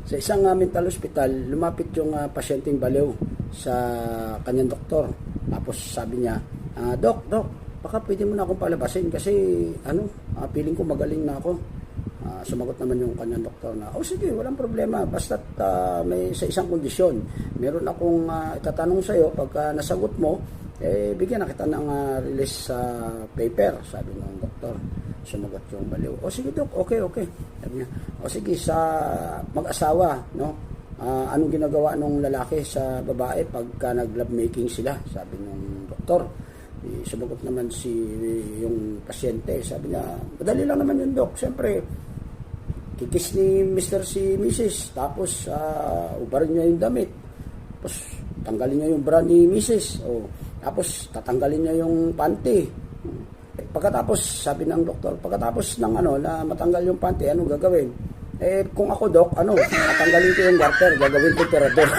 Sa isang mental hospital, lumapit yung pasyenteng baliw sa kanyang doktor. Tapos sabi niya, Dok, baka pwede mo na akong palabasin kasi feeling ko magaling na ako. Sumagot naman yung kanyang doktor na, sige, walang problema. Basta may sa isang kondisyon. Meron akong itatanong sa'yo. Pagka nasagot mo, bigyan na kita ng release paper, sabi ng doktor. Sumagot yung baliw. Sige Dok, okay. Sabi niya, sige, sa mag-asawa, no? Anong ginagawa ng lalaki sa babae pagka nag-love making sila? Sabi ng doktor. Sumagot naman yung pasyente. Sabi niya, madali lang naman yun, Dok. Siyempre, kikis ni Mr. si Mrs. Tapos, ubarin niya yung damit. Tapos, tanggalin niya yung bra ni Mrs. Tapos, tatanggalin niya yung panty. Pagkatapos, sabi ng doktor, pagkatapos ng na matanggal yung panty, ano gagawin? Kung ako, Dok, tatanggalin ko yung garter, gagawin ko tirador.